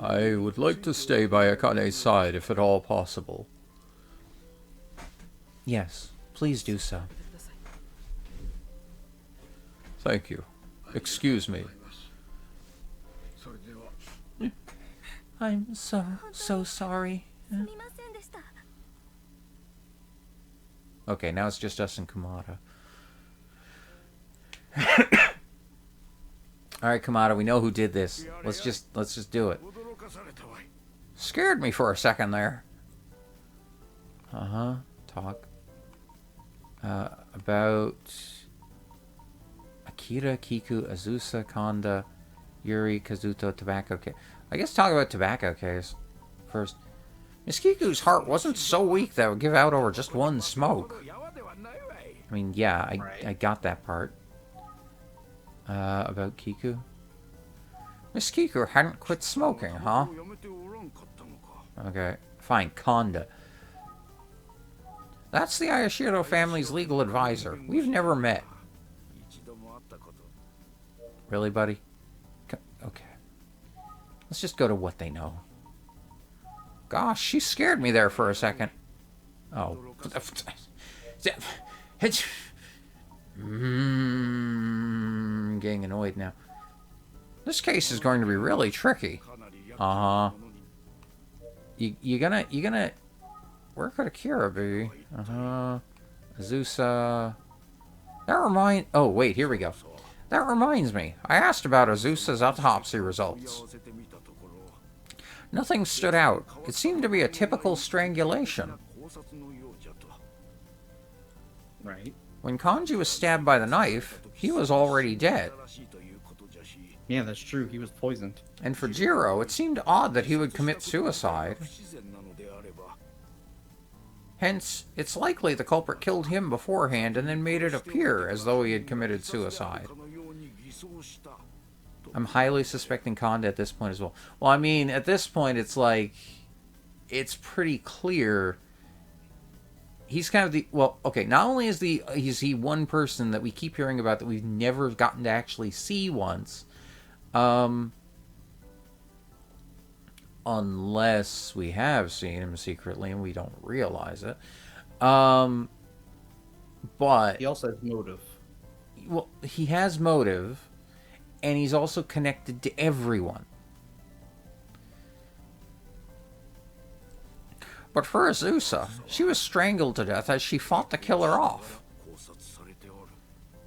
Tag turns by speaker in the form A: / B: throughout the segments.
A: I would like to stay by Akane's side if at all possible. Yes, please do so. Thank you. Excuse me. I'm so sorry. Okay, now it's just us and Kamada. Alright, Kamada, we know who did this. Let's just do it. Scared me for a second there. Talk. About Akira, Kiku, Azusa, Kanda, Yuri, Kazuto, Tobacco Case. I guess talk about Tobacco Case first. Miss Kiku's heart wasn't so weak that it would give out over just one smoke. I mean, yeah, I got that part. About Kiku. Miss Kiku hadn't quit smoking, huh? Okay, fine, Kanda. That's the Ayashiro family's legal advisor. We've never met. Really, buddy? Okay. Let's just go to what they know. Gosh, she scared me there for a second. Oh. Getting annoyed now. This case is going to be really tricky. You gonna... Where could Akira be? Azusa... Oh, wait, here we go. That reminds me. I asked about Azusa's autopsy results. Nothing stood out. It seemed to be a typical strangulation.
B: Right.
A: When Kanji was stabbed by the knife, he was already dead.
B: Yeah, that's true. He was poisoned.
A: And for Jiro, it seemed odd that he would commit suicide. Hence, it's likely the culprit killed him beforehand and then made it appear as though he had committed suicide. I'm highly suspecting Kanda at this point as well. Well, I mean, at this point, it's like... It's pretty clear... He's kind of the... Well, okay, not only is he one person that we keep hearing about that we've never gotten to actually see once... Unless we have seen him secretly and we don't realize it. But...
B: He also has motive.
A: Well, he has motive, and he's also connected to everyone. But for Azusa, she was strangled to death as she fought the killer off.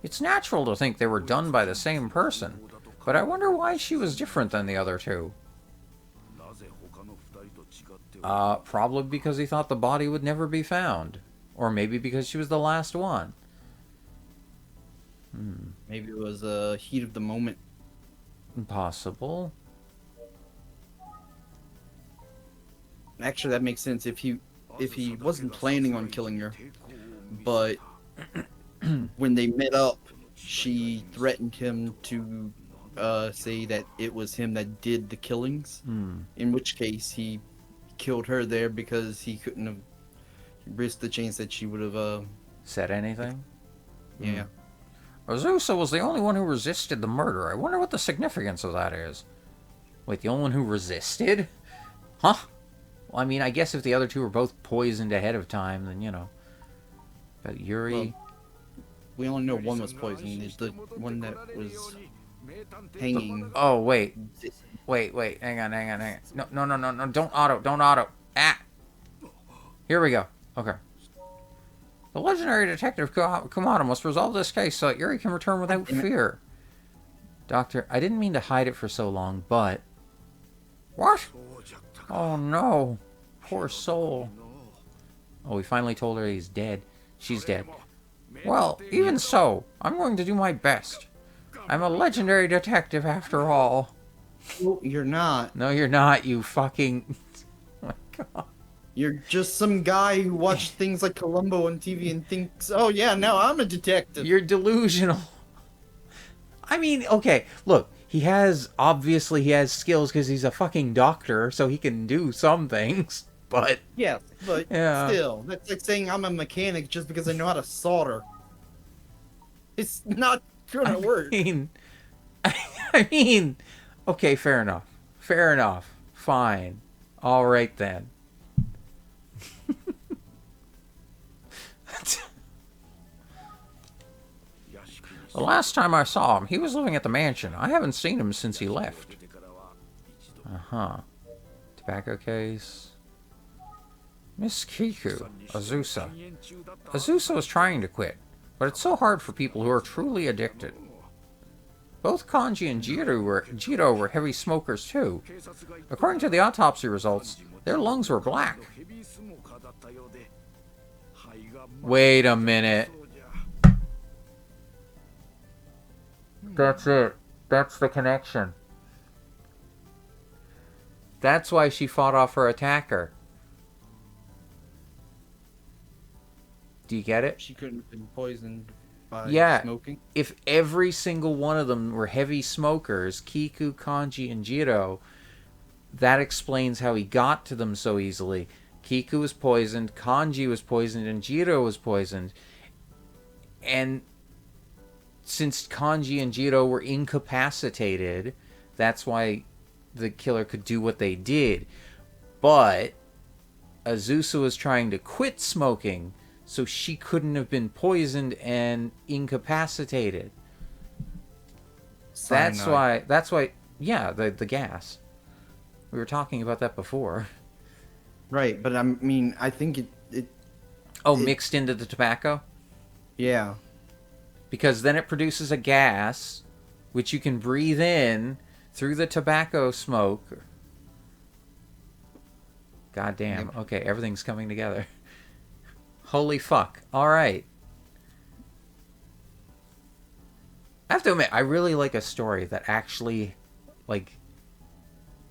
A: It's natural to think they were done by the same person, but I wonder why she was different than the other two. Probably because he thought the body would never be found. Or maybe because she was the last one.
B: Maybe it was a heat of the moment.
A: Possible.
B: Actually, that makes sense if he wasn't planning on killing her, but when they met up, she threatened him to say that it was him that did the killings. In which case, he killed her there because he couldn't have risked the chance that she would have
A: said anything.
B: Yeah.
A: Azusa was the only one who resisted the murder. I wonder what the significance of that is. Wait, the only one who resisted? Huh? Well, I mean, I guess if the other two were both poisoned ahead of time, then, you know. But Yuri...
B: Well, we only know one was poisoned. It's the one that was hanging.
A: Oh, wait. Wait. Hang on. No. Don't auto. Ah! Here we go. Okay. The legendary detective Kumada must resolve this case so that Yuri can return without fear. Doctor, I didn't mean to hide it for so long, but... What? Oh no. Poor soul. Oh, we finally told her he's dead. She's dead. Well, even so, I'm going to do my best. I'm a legendary detective after all.
B: No, you're not.
A: No, you're not, you fucking... Oh my god.
B: You're just some guy who watched things like Columbo on TV and thinks, oh yeah, now I'm a detective.
A: You're delusional. I mean, okay, look, he has skills because he's a fucking doctor, so he can do some things, but...
B: Yeah, but still, that's like saying I'm a mechanic just because I know how to solder. It's not gonna work.
A: I mean, Okay, fair enough. Fair enough. Fine. All right then. The last time I saw him, he was living at the mansion. I haven't seen him since he left. Uh-huh. Tobacco case. Miss Kiku, Azusa. Azusa is trying to quit, but it's so hard for people who are truly addicted. Both Kanji and Jiro were heavy smokers too. According to the autopsy results, their lungs were black. Wait a minute. That's it. That's the connection. That's why she fought off her attacker. Do you get it?
B: She couldn't have been poisoned by smoking.
A: If every single one of them were heavy smokers, Kiku, Kanji, and Jiro, that explains how he got to them so easily. Kiku was poisoned, Kanji was poisoned, and Jiro was poisoned. And since Kanji and Jiro were incapacitated, that's why the killer could do what they did. But Azusa was trying to quit smoking, so she couldn't have been poisoned and incapacitated.
B: Cyanide.
A: That's why, yeah, the gas. We were talking about that before.
B: Right, but I mean, I think it
A: Mixed into the tobacco?
B: Yeah.
A: Because then it produces a gas, which you can breathe in through the tobacco smoke. God damn.
B: Yep.
A: Okay, everything's coming together. Holy fuck. Alright. I have to admit, I really like a story that actually, like,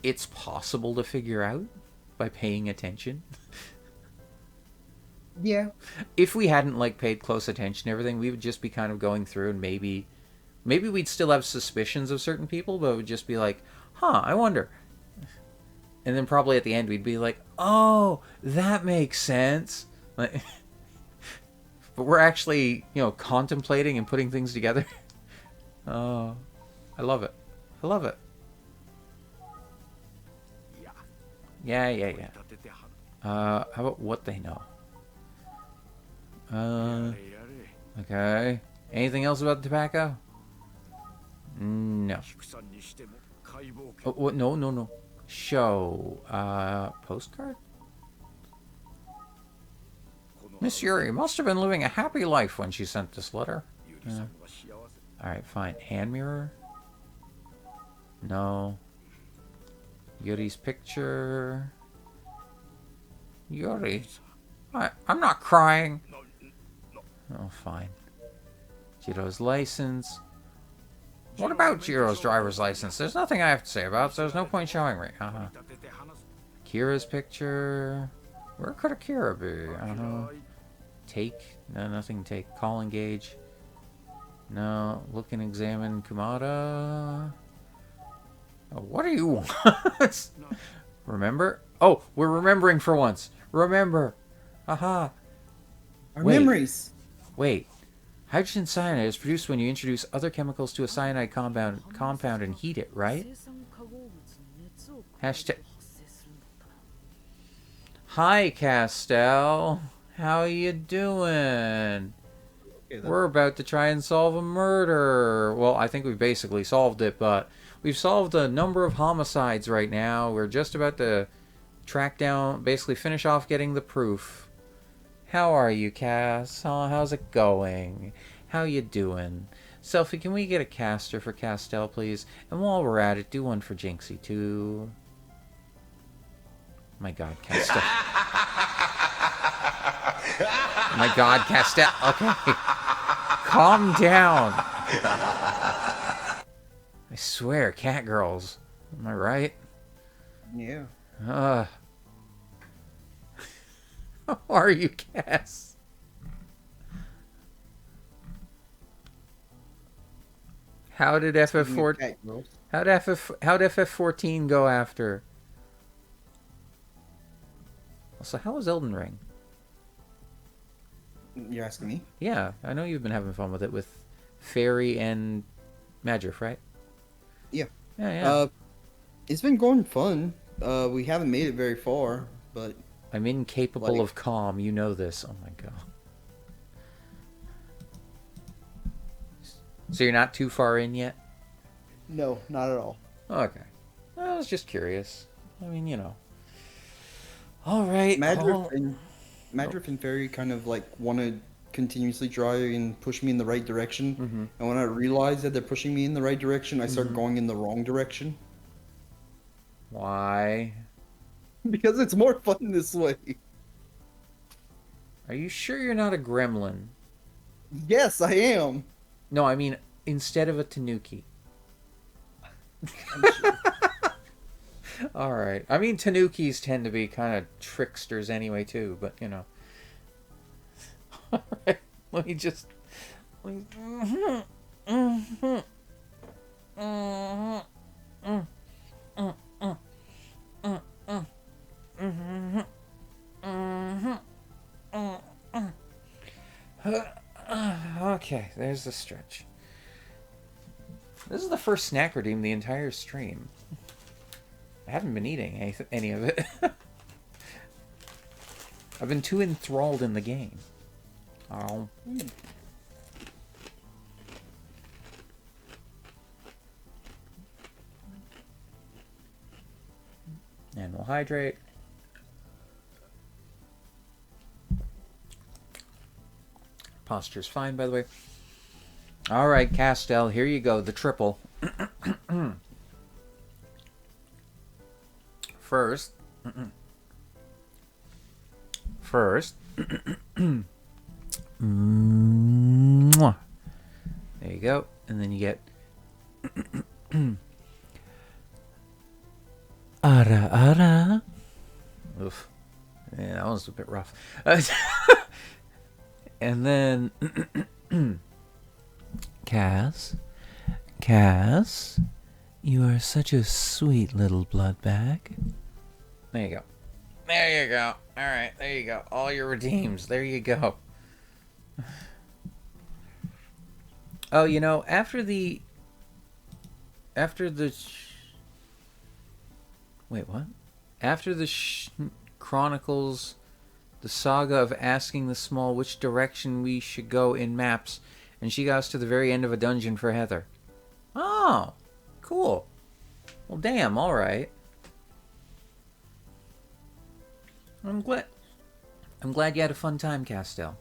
A: it's possible to figure out by paying attention.
B: Yeah.
A: If we hadn't, like, paid close attention to everything, we would just be kind of going through and maybe we'd still have suspicions of certain people, but it would just be like, huh, I wonder. And then probably at the end we'd be like, oh, that makes sense. Like, but we're actually, contemplating and putting things together. Oh, I love it. I love it. Yeah. How about what they know? Okay. Anything else about the tobacco? No. Oh, what? No. Show. Postcard? Miss Yuri must have been living a happy life when she sent this letter. Alright, fine. Hand mirror? No. Yuri's picture. Yuri? I'm not crying. Oh, fine. Jiro's license. What about Jiro's driver's license? There's nothing I have to say about it, so there's no point showing me. Kira's picture. Where could Akira be? Take. No, nothing to take. Call engage. No. Look and examine Kumada. Oh, what do you want? Remember? Oh, we're remembering for once. Remember. Aha.
B: Our memories.
A: Wait. Hydrogen cyanide is produced when you introduce other chemicals to a cyanide compound and heat it, right? Hashtag. Hi, Castell. How you doing? We're about to try and solve a murder. Well, I think we've basically solved it, but we've solved a number of homicides right now. We're just about to track down, basically finish off getting the proof. How are you, Cass? How's it going? How you doing? Selfie, can we get a caster for Castell, please? And while we're at it, do one for Jinxy, too. My god, Castell. My god, Castell. Okay. Calm down. I swear, cat girls. Am I right?
B: Yeah.
A: How are you, Cass? How did FF14? How'd FF14 go after? Also, how was Elden Ring?
B: You're asking me?
A: Yeah, I know you've been having fun with it with Fairy and Magic, right?
B: Yeah.
A: Yeah.
B: It's been going fun. We haven't made it very far, but
A: I'm incapable
B: like,
A: of calm. You know this. Oh my god. So you're not too far in yet?
B: no, not at all.
A: Okay. I was just curious. I mean, you know. All right.
B: Madriff
A: Oh.
B: and Madriff and Fairy kind of like want to continuously try and push me in the right direction,
A: Mm-hmm.
B: and when I realize that they're pushing me in the right direction, I start
A: Mm-hmm.
B: going in the wrong direction
A: Why?
B: because it's more fun this way.
A: Are you sure you're not a gremlin?
B: Yes, I am.
A: No, I mean instead of a tanuki.
B: I'm sure.
A: All right. I mean tanukis tend to be kind of tricksters anyway too, but you know. All right. Let me just. Mm-hmm. Mm-hmm. Mm-hmm. Mm-hmm. Mm-hmm. Mm-hmm. Okay, there's the stretch. This is the first snack redeem the entire stream. I haven't been eating any of it. I've been too enthralled in the game. Oh. And we'll hydrate. Posture's fine, by the way. All right, Castell, here you go. The triple. First. First. Mwah. There you go. And then you get. Ara ara. Oof. Yeah, that was a bit rough. And then. Cass, you are such a sweet little blood bag. There you go. There you go. All right, there you go. All your redeems. There you go. Oh, you know, after the wait, what? After the Chronicles, the saga of asking the small which direction we should go in maps, and she got us to the very end of a dungeon for Heather. Oh, cool. Well, damn, alright. I'm glad you had a fun time, Castell.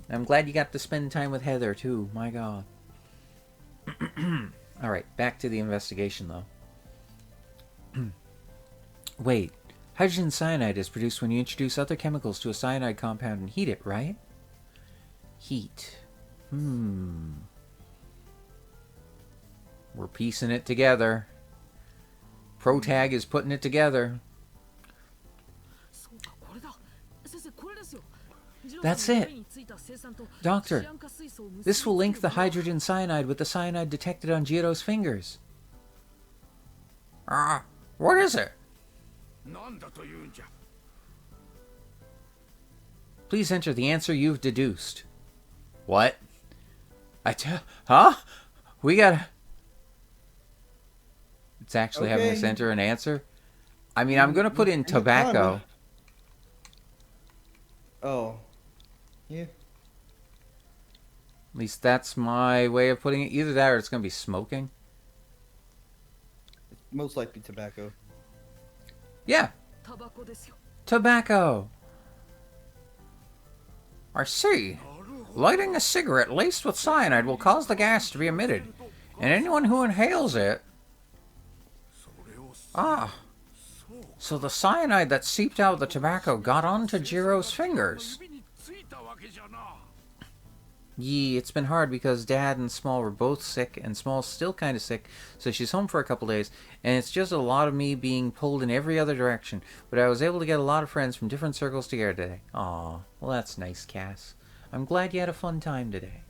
A: I'm glad you got to spend time with Heather, too. My god. Alright, back to the investigation, though. Wait. Hydrogen cyanide is produced when you introduce other chemicals to a cyanide compound and heat it, right? Heat. We're piecing it together. Protag is putting it together. That's it. Doctor, this will link the hydrogen cyanide with the cyanide detected on Jiro's fingers. What is it? Please enter the answer you've deduced. What? Huh? We gotta... It's actually having us enter an answer? I mean, I'm gonna put in tobacco.
B: Oh. Yeah.
A: At least that's my way of putting it. Either that or it's gonna be smoking.
B: Most likely tobacco.
A: Yeah. Tobacco. I see. Lighting a cigarette laced with cyanide will cause the gas to be emitted, and anyone who inhales it... So the cyanide that seeped out of the tobacco got onto Jiro's fingers. Yee, it's been hard because Dad and Small were both sick, and Small's still kind of sick, so she's home for a couple days, and it's just a lot of me being pulled in every other direction, but I was able to get a lot of friends from different circles together today. Aw, well that's nice, Cass. I'm glad you had a fun time today.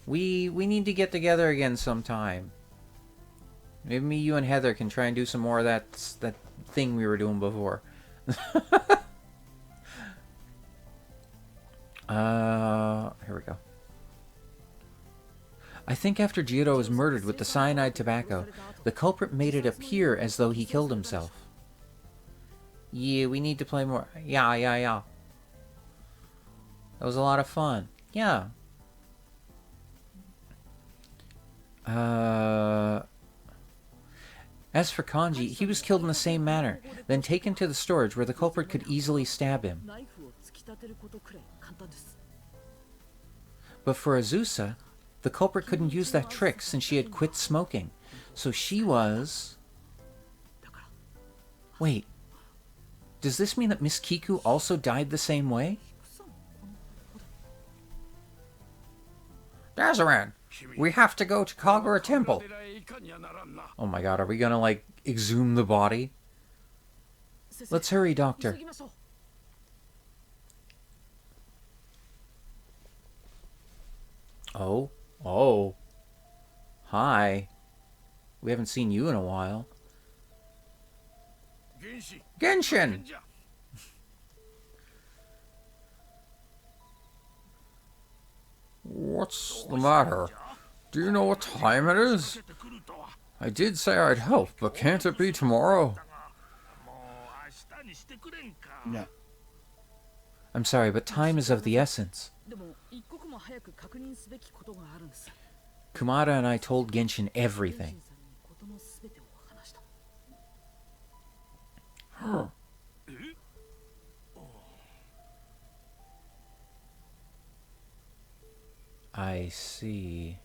A: We need to get together again sometime. Maybe me, you, and Heather can try and do some more of that thing we were doing before. Here we go. I think after Jiro was murdered with the cyanide tobacco, the culprit made it appear as though he killed himself. Yeah, we need to play more. Yeah. That was a lot of fun. Yeah. As for Kanji, he was killed in the same manner, then taken to the storage where the culprit could easily stab him. But for Azusa, the culprit couldn't use that trick since she had quit smoking. So she was... Wait. Does this mean that Miss Kiku also died the same way? Dazaran, we have to go to Kagura Temple. Oh my god, are we gonna, like, exhume the body? Let's hurry, Doctor. Oh. Hi. We haven't seen you in a while. Genshin! What's the matter? Do you know what time it is? I did say I'd help, but can't it be tomorrow?
B: No.
A: I'm sorry, but time is of the essence. Kumada and I told Genshin everything. I see.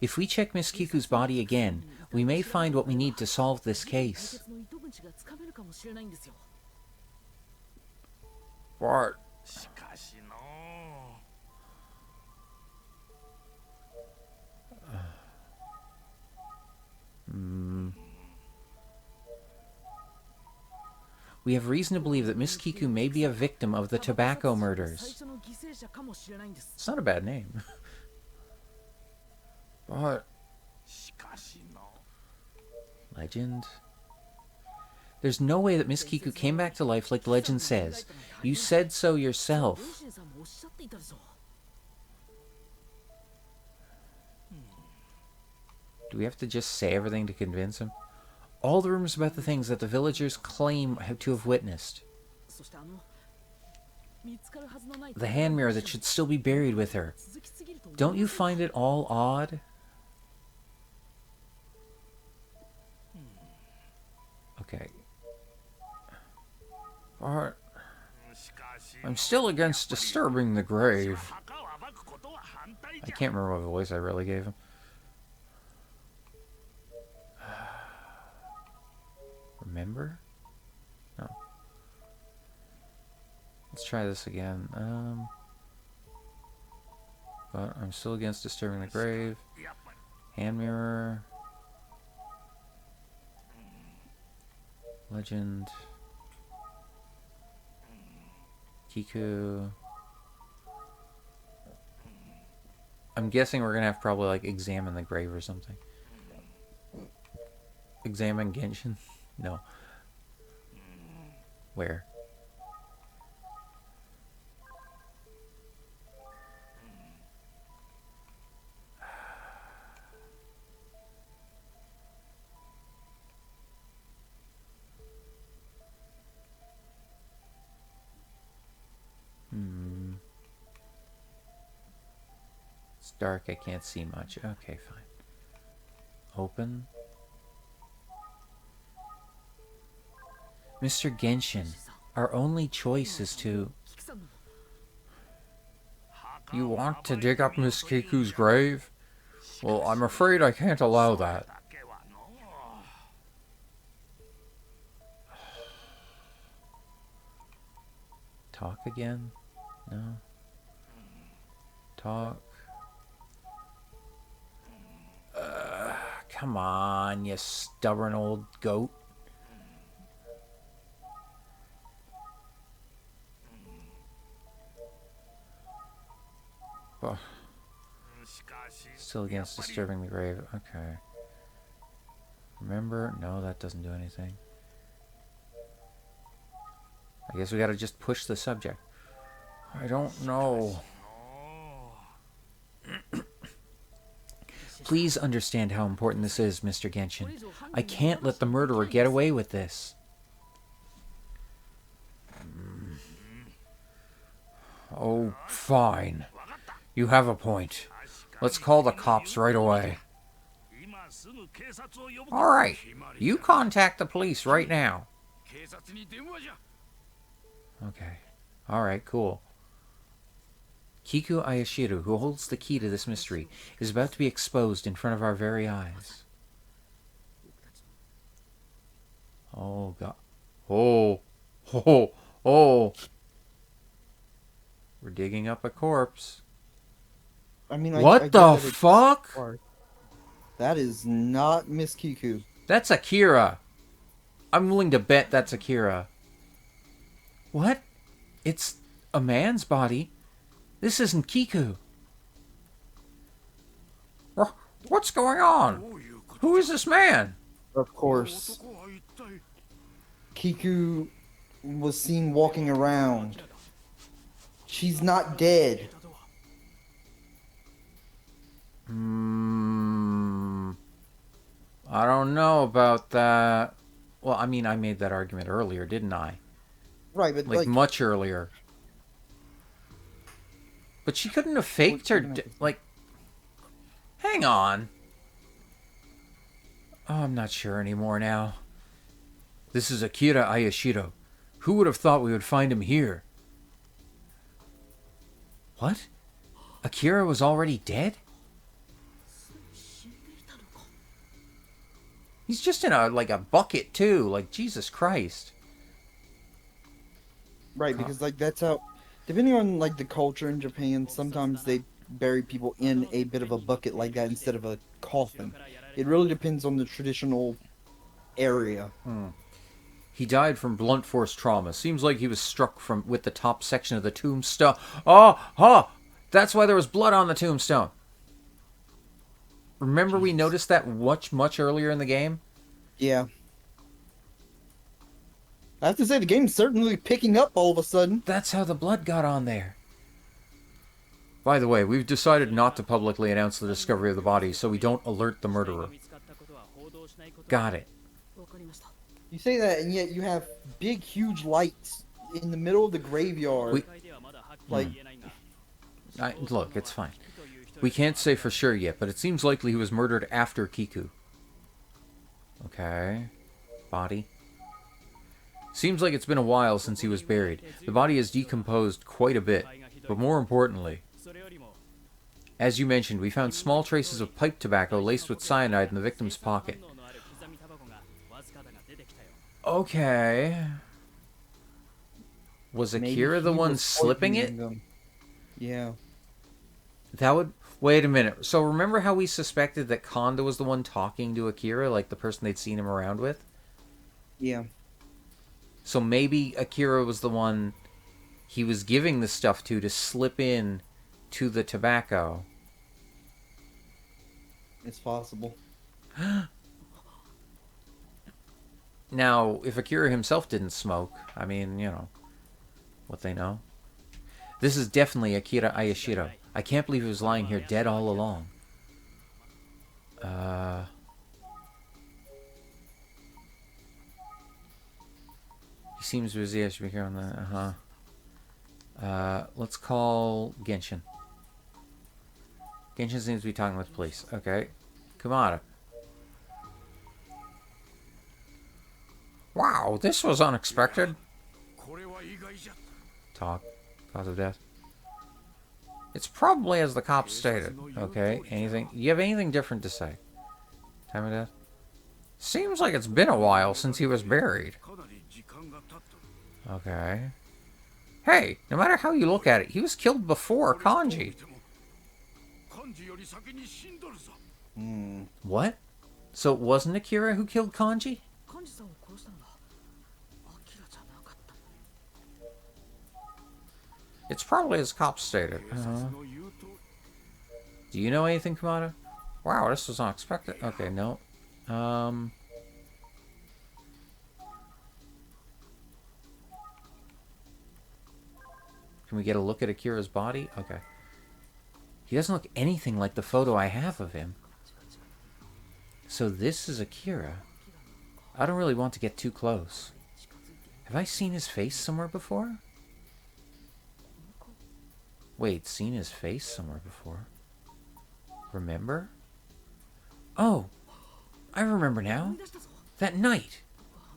A: If we check Miss Kiku's body again, we may find what we need to solve this case. What? We have reason to believe that Miss Kiku may be a victim of the tobacco murders. It's not a bad name. But... Legend? There's no way that Miss Kiku came back to life like the legend says. You said so yourself. Do we have to just say everything to convince him? All the rumors about the things that the villagers claim to have witnessed. The hand mirror that should still be buried with her. Don't you find it all odd? Okay. But I'm still against disturbing the grave. I can't remember what voice I really gave him. Remember? No. Let's try this again. But I'm still against disturbing the grave. Hand mirror. Legend. Kiku. I'm guessing we're gonna have to probably like examine the grave or something. Examine Genshin? No. Where? It's dark, I can't see much. Okay, fine. Open. Mr. Genshin, our only choice is to... You want to dig up Miss Kiku's grave? Well, I'm afraid I can't allow that. Talk again? No. Talk. Come on, you stubborn old goat. Oh. Still against disturbing the grave. Okay. Remember? No, that doesn't do anything. I guess we gotta just push the subject. I don't know. Please understand how important this is, Mr. Genshin. I can't let the murderer get away with this. Oh, fine. You have a point. Let's call the cops right away. Alright, you contact the police right now. Okay. Alright, cool. Kiku Ayashiro, who holds the key to this mystery, is about to be exposed in front of our very eyes. Oh, God. Oh. Oh. Oh. We're digging up a corpse.
B: I mean,
A: What the fuck?
B: That is not Miss Kiku.
A: That's Akira. I'm willing to bet that's Akira. What? It's a man's body. This isn't Kiku. What's going on? Who is this man?
B: Of course. Kiku was seen walking around. She's not dead.
A: I don't know about that. Well, I mean, I made that argument earlier, didn't I?
B: Right, but
A: like much earlier. But she couldn't have faked her. Like, hang on. Oh, I'm not sure anymore now. This is Akira Ayashiro. Who would have thought we would find him here? What? Akira was already dead? He's just in a bucket too. Like, Jesus Christ.
B: Right, because that's how, depending on the culture in Japan, sometimes they bury people in a bit of a bucket like that instead of a coffin. It really depends on the traditional area.
A: He died from blunt force trauma. Seems like he was struck with the top section of the tombstone. Oh! That's why there was blood on the tombstone. Remember we noticed that much earlier in the game?
B: Yeah. I have to say, the game's certainly picking up all of a sudden.
A: That's how the blood got on there. By the way, we've decided not to publicly announce the discovery of the body, so we don't alert the murderer. Got it.
B: You say that, and yet you have big, huge lights in the middle of the graveyard.
A: Look, it's fine. We can't say for sure yet, but it seems likely he was murdered after Kiku. Okay. Body. Seems like it's been a while since he was buried. The body has decomposed quite a bit, but more importantly, as you mentioned, we found small traces of pipe tobacco laced with cyanide in the victim's pocket. Okay. Was Akira the one slipping it?
B: Yeah.
A: That would... Wait a minute. So remember how we suspected that Konda was the one talking to Akira, like the person they'd seen him around with?
B: Yeah.
A: So maybe Akira was the one he was giving the stuff to slip in to the tobacco.
B: It's possible.
A: Now, if Akira himself didn't smoke, I mean, you know, what they know. This is definitely Akira Ayashiro. I can't believe he was lying here dead all along. He seems busy. I should be here on that. Let's call Genshin. Genshin seems to be talking with police. Okay. Kumada. Wow, this was unexpected. Talk. Cause of death. It's probably as the cops stated. Okay. Anything? You have anything different to say? Time of death? Seems like it's been a while since he was buried. Okay. Hey, no matter how you look at it, he was killed before Kanji. What? So it wasn't Akira who killed Kanji? It's probably as cops stated. Do you know anything, Kamada? Wow, this was unexpected. Okay, no. Can we get a look at Akira's body? Okay. He doesn't look anything like the photo I have of him. So this is Akira. I don't really want to get too close. Have I seen his face somewhere before? Wait, seen his face somewhere before? Remember? Oh, I remember now. That night,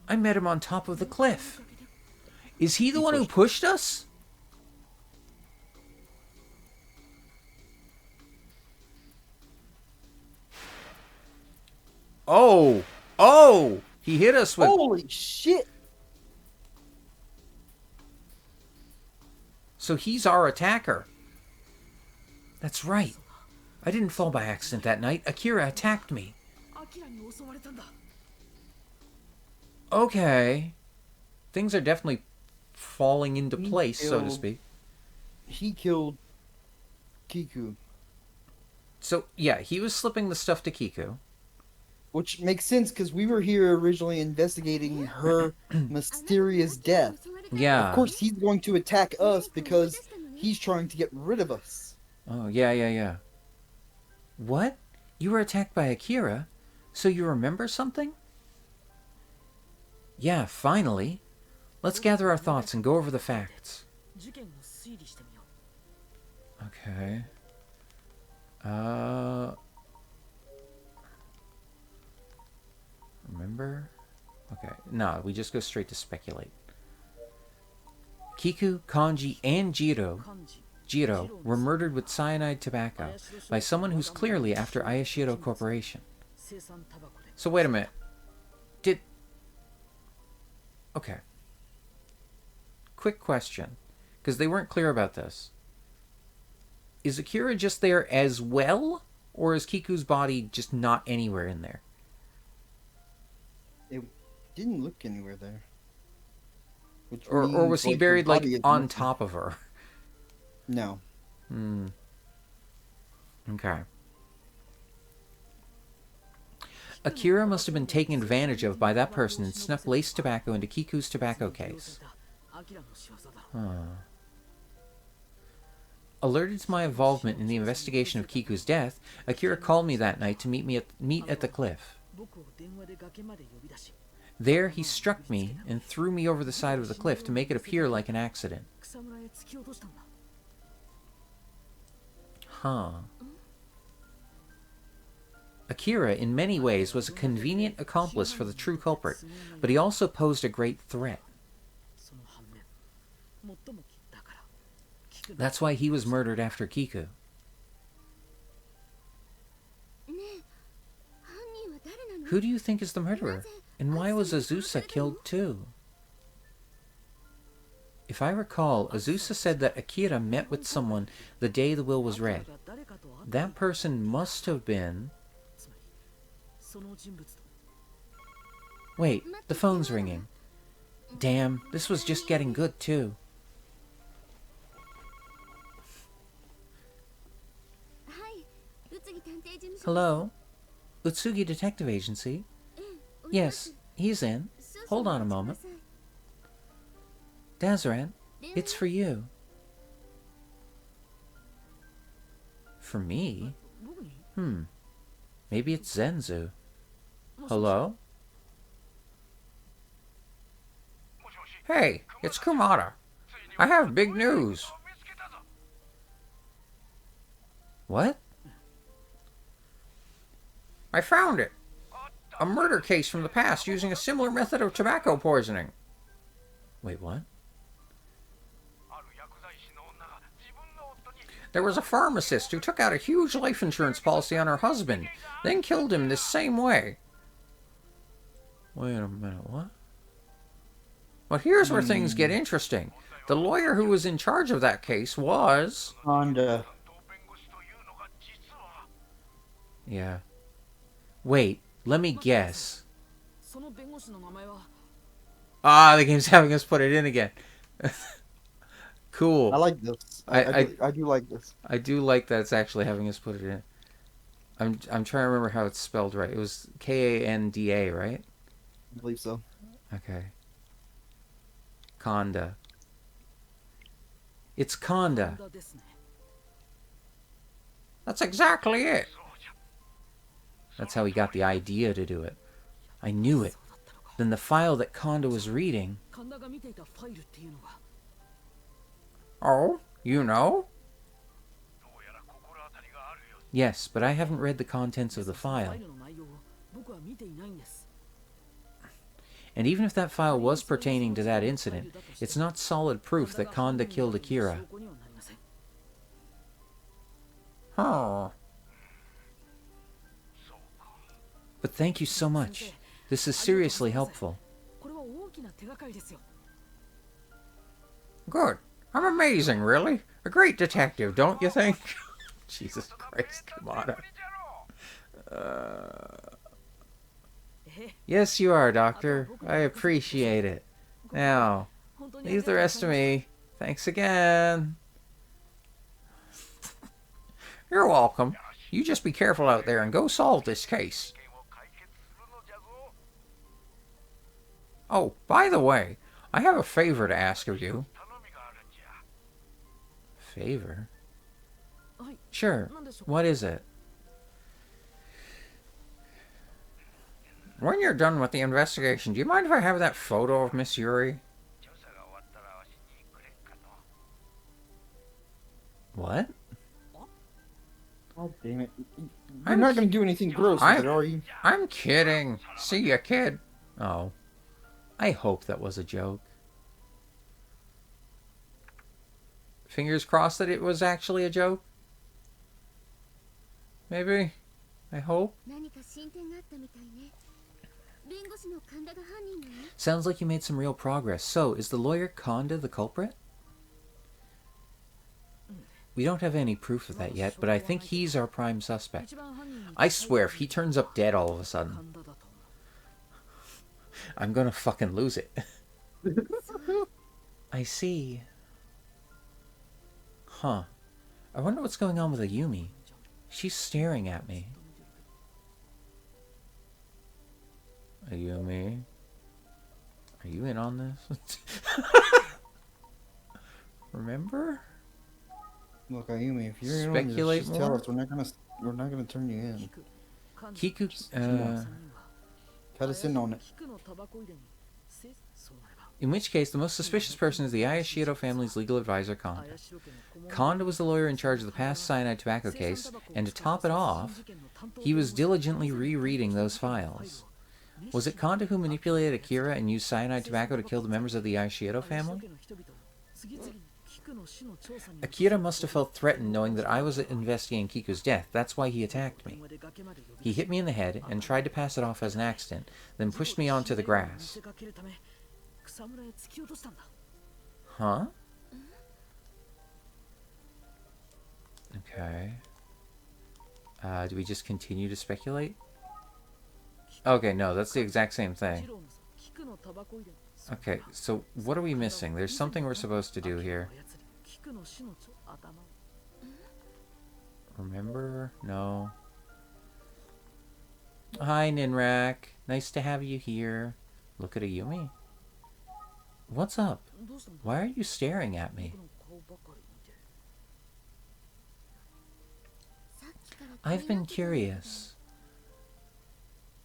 A: I met him on top of the cliff. Is he the one who pushed us? Oh! Oh! He hit us with...
B: Holy shit!
A: So he's our attacker. That's right. I didn't fall by accident that night. Akira attacked me. Okay. Things are definitely falling into place, so to speak.
B: He killed Kiku.
A: So, yeah, he was slipping the stuff to Kiku.
B: Which makes sense, because we were here originally investigating her mysterious death.
A: Yeah.
B: Of course, he's going to attack us because he's trying to get rid of us.
A: Oh, yeah. What? You were attacked by Akira? So you remember something? Yeah, finally. Let's gather our thoughts and go over the facts. Okay. Remember? Okay. No, we just go straight to speculate. Kiku, Kanji, and Jiro were murdered with cyanide tobacco by someone who's clearly after Ayashiro Corporation. So wait a minute. Okay. Quick question, because they weren't clear about this. Is Akira just there as well, or is Kiku's body just not anywhere in there?
B: It didn't look anywhere there.
A: Or was he buried, like, on top of her?
B: No.
A: Okay. Akira must have been taken advantage of by that person and snuck laced tobacco into Kiku's tobacco case. Alerted to my involvement in the investigation of Kiku's death, Akira called me that night to meet at the cliff. There, he struck me and threw me over the side of the cliff to make it appear like an accident. Huh. Akira, in many ways, was a convenient accomplice for the true culprit, but he also posed a great threat. That's why he was murdered after Kiku. Who do you think is the murderer? And why was Azusa killed too? If I recall, Azusa said that Akira met with someone the day the will was read. That person must have been... Wait, the phone's ringing. Damn, this was just getting good too. Hello? Utsugi Detective Agency? Yes, he's in. Hold on a moment. Dazaran, it's for you. For me? Maybe it's Zenzu. Hello? Hey, it's Kumada. I have big news. What? I found it. A murder case from the past using a similar method of tobacco poisoning. Wait, what? There was a pharmacist who took out a huge life insurance policy on her husband, then killed him this same way. Wait a minute, what? Well, here's where things get interesting. The lawyer who was in charge of that case was...
B: Honda.
A: Yeah. Wait, let me guess. Ah, the game's having us put it in again. Cool.
B: I like this. I do like this.
A: I do like that it's actually having us put it in. I'm trying to remember how it's spelled right. It was Kanda, right?
B: I believe so.
A: Okay. Kanda. It's Kanda. That's exactly it. That's how he got the idea to do it. I knew it. Then the file that Konda was reading... Oh, you know? Yes, but I haven't read the contents of the file. And even if that file was pertaining to that incident, it's not solid proof that Konda killed Akira. Huh. But thank you so much. This is seriously helpful. Good. I'm amazing, really. A great detective, don't you think? Jesus Christ, come on. Yes, you are, Doctor. I appreciate it. Now, leave the rest to me. Thanks again. You're welcome. You just be careful out there and go solve this case. Oh, by the way, I have a favor to ask of you. Favor? Sure. What is it? When you're done with the investigation, do you mind if I have that photo of Miss Yuri? What?
B: Oh, damn it. I'm not going to do anything gross with it, are you?
A: I'm kidding. See ya, kid. Oh. I hope that was a joke. Fingers crossed that it was actually a joke. Maybe? I hope. Sounds like you made some real progress. So, is the lawyer Konda the culprit? We don't have any proof of that yet, but I think he's our prime suspect. I swear, if he turns up dead all of a sudden, I'm gonna fucking lose it. I see. Huh. I wonder what's going on with Ayumi. She's staring at me. Ayumi? Are you in on this? Remember?
B: Look, Ayumi, if you're in on this, just tell us. We're not gonna turn you in.
A: Kiku,
B: cut us in on it.
A: In which case, the most suspicious person is the Ayashiro family's legal advisor, Konda. Konda was the lawyer in charge of the past cyanide tobacco case, and to top it off, he was diligently rereading those files. Was it Konda who manipulated Akira and used cyanide tobacco to kill the members of the Ayashiro family? Akira must have felt threatened knowing that I was investigating Kiku's death. That's why he attacked me. He hit me in the head and tried to pass it off as an accident, then pushed me onto the grass. Huh? Okay. Do we just continue to speculate? Okay, no, that's the exact same thing. Okay, so what are we missing? There's something we're supposed to do here. Remember? No. Hi, Ninrak. Nice to have you here. Look at Ayumi. What's up? Why are you staring at me? I've been curious.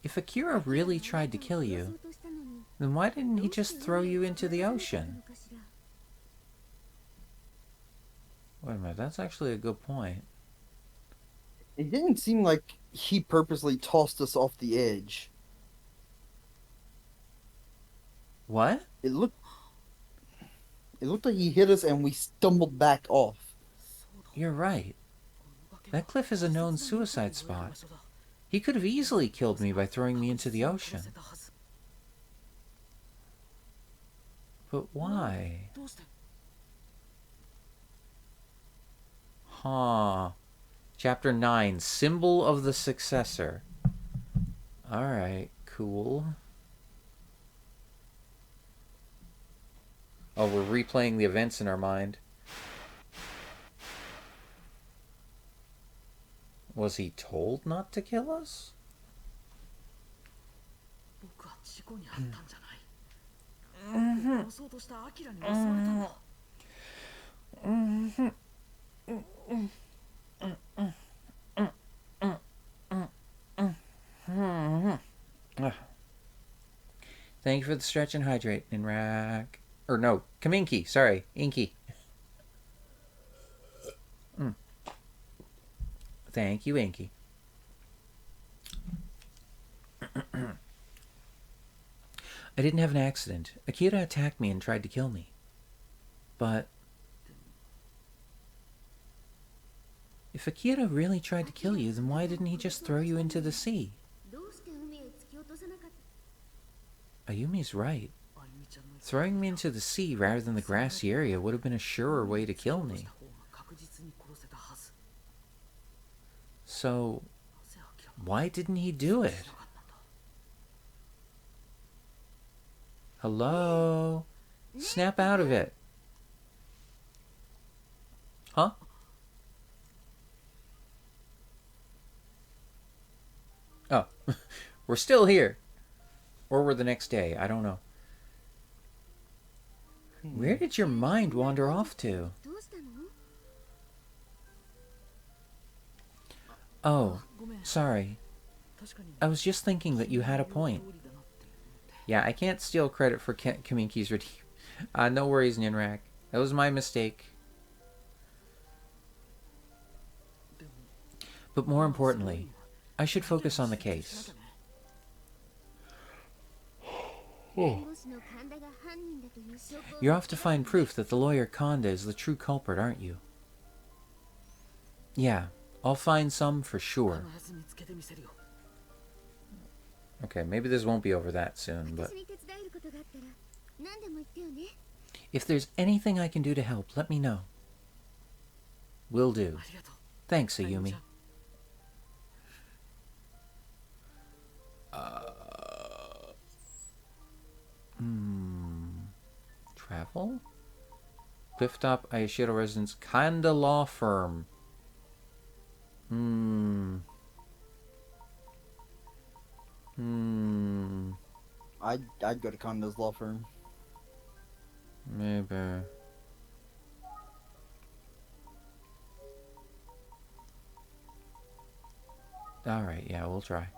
A: If Akira really tried to kill you, then why didn't he just throw you into the ocean? Wait a minute, that's actually a good point.
B: It didn't seem like he purposely tossed us off the edge.
A: What?
B: It looked like he hit us and we stumbled back off.
A: You're right. That cliff is a known suicide spot. He could have easily killed me by throwing me into the ocean. But why? Huh. Chapter 9, Symbol of the Successor. Alright, cool. Oh, we're replaying the events in our mind. Was he told not to kill us? Thank you for the stretch and hydrate, Ninrak. Or no, Kaminky. Sorry, Inky. Thank you, Inky. I didn't have an accident. Akira attacked me and tried to kill me. But if Akira really tried to kill you, then why didn't he just throw you into the sea? Ayumi's right. Throwing me into the sea rather than the grassy area would have been a surer way to kill me. So, why didn't he do it? Hello? Snap out of it. Huh? Oh, we're still here. Or we're the next day, I don't know. Where did your mind wander off to? Oh, sorry. I was just thinking that you had a point. Yeah, I can't steal credit for Kaminky's redeem. No worries, Ninrak. That was my mistake. But more importantly, I should focus on the case. Oh. You're off to find proof that the lawyer Kanda is the true culprit, aren't you? Yeah, I'll find some for sure. Okay, maybe this won't be over that soon, but... If there's anything I can do to help, let me know. Will do. Thanks, Ayumi. Travel? Clifftop Ayashiro residence, Kanda Law Firm.
B: I'd go to Kanda's law firm.
A: Maybe. Alright, yeah, we'll try.